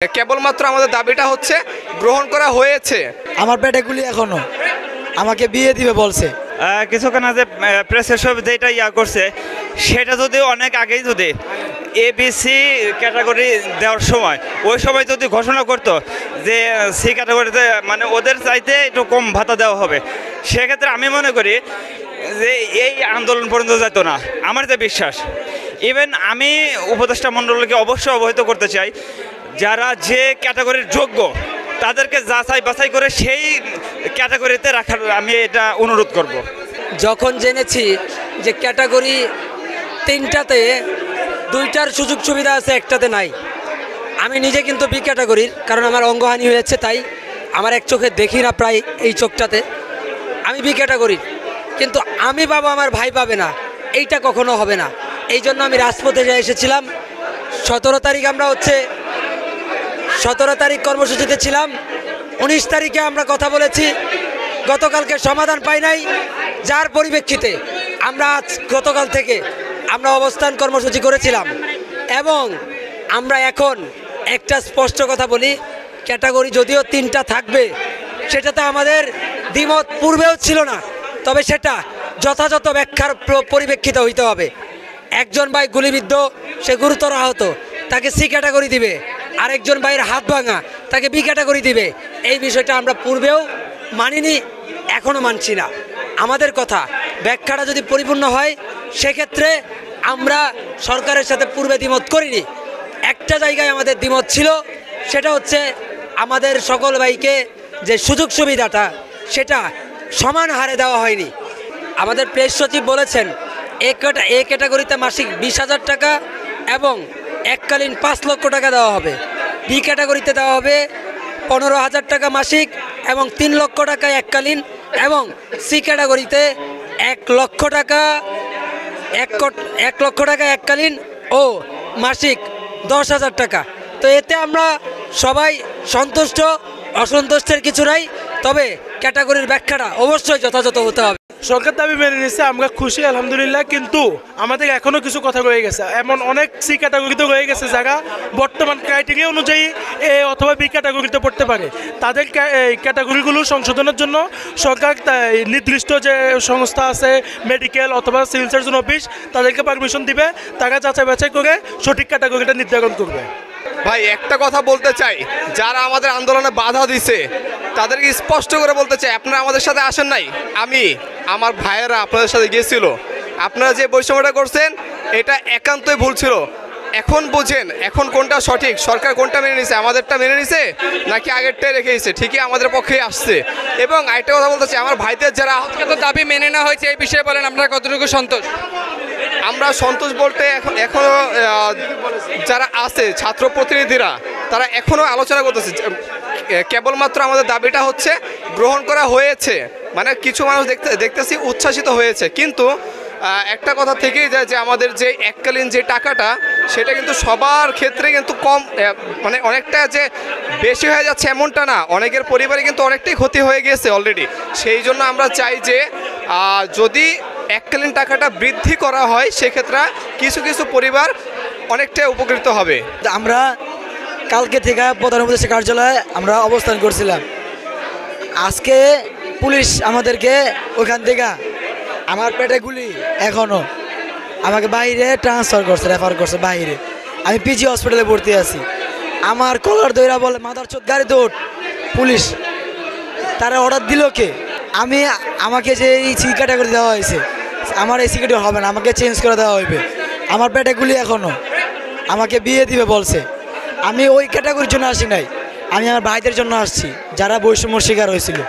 কেবলমাত্র আমাদের দাবিটা হচ্ছে গ্রহণ করা হয়েছে। আমার পেটে গুলি এখনো, আমাকে বিয়ে দিবে বলছে। কিছুক্ষণ আগে প্রেসের সব যেটা করছে সেটা যদি অনেক আগেই যদি এবিসি ক্যাটাগরি দেওয়ার সময় ওই সময় যদি ঘোষণা করতো যে সি ক্যাটাগরিতে মানে ওদের চাইতে একটু কম ভাতা দেওয়া হবে, সেক্ষেত্রে আমি মনে করি যে এই আন্দোলন পর্যন্ত যেত না, আমার যে বিশ্বাস। ইভেন আমি উপদেষ্টা মণ্ডলীকে অবশ্যই অবহিত করতে চাই, যারা যে ক্যাটাগরির যোগ্য তাদেরকে যাচাই বাছাই করে সেই ক্যাটাগরিতে রাখার আমি এটা অনুরোধ করব। যখন জেনেছি যে ক্যাটাগরি 3টাতে 2টার সুযোগ সুবিধা আছে, একটাতে নাই। আমি নিজে কিন্তু বি ক্যাটাগরির, কারণ আমার অঙ্গহানি হয়েছে, তাই আমার এক চোখে দেখি না প্রায় এই চোখটাতে। আমি বি ক্যাটাগরির, কিন্তু আমি পাবো, আমার ভাই পাবে না, এইটা কখনো হবে না। এই জন্য আমি রাজপথে এসেছিলাম। 17 তারিখ আমরা 17 তারিখ কর্মসূচিতে ছিলাম। 19 তারিখে আমরা কথা বলেছি, গতকালকে সমাধান পাই নাই, যার পরিপ্রেক্ষিতে আমরা গতকাল থেকে আমরা অবস্থান কর্মসূচি করেছিলাম। এবং আমরা এখন একটা স্পষ্ট কথা বলি, ক্যাটাগরি যদিও 3টা থাকবে, সেটাতে আমাদের দ্বিমত পূর্বেও ছিল না, তবে সেটা যথাযথ ব্যাখ্যার পরিপ্রেক্ষিতে হইতে হবে। একজন ভাই গুলিবিদ্ধ, সে গুরুতর আহত, তাকে সি ক্যাটাগরি দিবে। আরেকজন ভাইয়ের হাত ভাঙা, তাকে বি ক্যাটাগরি দিবে। এই বিষয়টা আমরা পূর্বেও মানিনি, এখনও মানছি না। আমাদের কথা ব্যাখ্যাটা যদি পরিপূর্ণ হয়, সেক্ষেত্রে আমরা সরকারের সাথে পূর্বে দ্বিমত করিনি। একটা জায়গায় আমাদের দ্বিমত ছিল, সেটা হচ্ছে আমাদের সকল ভাইকে যে সুযোগ সুবিধাটা সেটা সমান হারে দেওয়া হয়নি। আমাদের প্রেস সচিব বলেছেন এ ক্যাটাগরিতে মাসিক 20,000 টাকা এবং এককালীন 5 লক্ষ টাকা দেওয়া হবে। বি ক্যাটাগরিতে দেওয়া হবে 15,000 টাকা মাসিক এবং 3 লক্ষ টাকা এককালীন, এবং সি ক্যাটাগরিতে 1 লক্ষ টাকা এককালীন ও মাসিক 10,000 টাকা। তো এতে আমরা সবাই সন্তুষ্ট, অসন্তুষ্টের কিছু নাই, তবে ক্যাটাগরির ব্যাখ্যাটা অবশ্যই যথাযথ হতে হবে। সরকার দাবি মেনে নিচ্ছে, আমরা খুশি আলহামদুলিল্লাহ, কিন্তু আমাদের এখনও কিছু কথা রয়ে গেছে। এমন অনেক সি ক্যাটাগরিতে রয়ে গেছে যারা বর্তমান ক্রাইটেরিয়া অনুযায়ী এ অথবা বি ক্যাটাগরিতে পড়তে পারে। তাদের ক্যাটাগরিগুলো সংশোধনের জন্য সরকার নির্দিষ্ট যে সংস্থা আছে, মেডিকেল অথবা সিভিল সার্জন অফিস, তাদেরকে পারমিশন দিবে, তারা যাচাই বাছাই করে সঠিক ক্যাটাগরিটা নির্ধারণ করবে। ভাই একটা কথা বলতে চাই, যারা আমাদের আন্দোলনে বাধা দিছে তাদেরকে স্পষ্ট করে বলতে চাই, আপনারা আমাদের সাথে আসেন নাই, আমার ভাইয়েরা আপনাদের সাথে গিয়েছিল। আপনারা যে বৈষম্যটা করছেন এটা একান্তই ভুল ছিল। এখন বুঝেন এখন কোনটা সঠিক, সরকার কোনটা মেনে নিছে, আমাদেরটা মেনে নিছে নাকি আগেরটাই রেখে দিছে, ঠিকই আমাদের পক্ষেই আসছে। এবং আরেকটা কথা বলতে চাই, আমার ভাইদের যারা দাবি মেনে নেওয়া হয়েছে, এই বিষয়ে বলেন আপনারা কতটুকু সন্তোষ? আমরা সন্তোষ বলতে এখনও যারা আছে ছাত্র প্রতিনিধিরা, তারা এখনও আলোচনা করতেছে। কেবলমাত্র আমাদের দাবিটা হচ্ছে গ্রহণ করা হয়েছে, মানে কিছু মানুষ দেখতেছি উচ্ছ্বাসিত হয়েছে, কিন্তু একটা কথা থেকেই যায় যে আমাদের যে এককালীন যে টাকাটা সেটা কিন্তু সবার ক্ষেত্রে কিন্তু কম, মানে অনেকটা যে বেশি হয়ে যাচ্ছে এমনটা না, অনেকের পরিবারে কিন্তু অনেকটাই ক্ষতি হয়ে গিয়েছে অলরেডি। সেই জন্য আমরা চাই যে যদি এককালীন টাকাটা বৃদ্ধি করা হয়, সেক্ষেত্রে কিছু কিছু পরিবার অনেকটাই উপকৃত হবে। আমরা কালকে থেকে প্রধান উপদেষ্টা কার্যালয়ে আমরা অবস্থান করছিলাম। আজকে পুলিশ আমাদেরকে ওইখান থেকে, আমার পেটে গুলি এখনও, আমাকে বাইরে ট্রান্সফার করছে, রেফার করছে বাইরে। আমি পিজি হসপিটালে ভর্তি আছি। আমার কলার দইরা বলে মাদারচোদ গাড়ি দৌড়, পুলিশ তারা অর্ডার দিল কে? আমাকে যে এই সি ক্যাটাগরি দেওয়া হয়েছে, আমার এই সি ক্যাটাগরি হবে না, আমাকে চেঞ্জ করে দেওয়া হইবে। আমার পেটে গুলি এখনও, আমাকে বিয়ে দিবে বলছে। আমি ওই ক্যাটাগরির জন্য আসি নাই, আমি আমার ভাইদের জন্য আসছি যারা বৈষম্য শিকার হয়েছিল।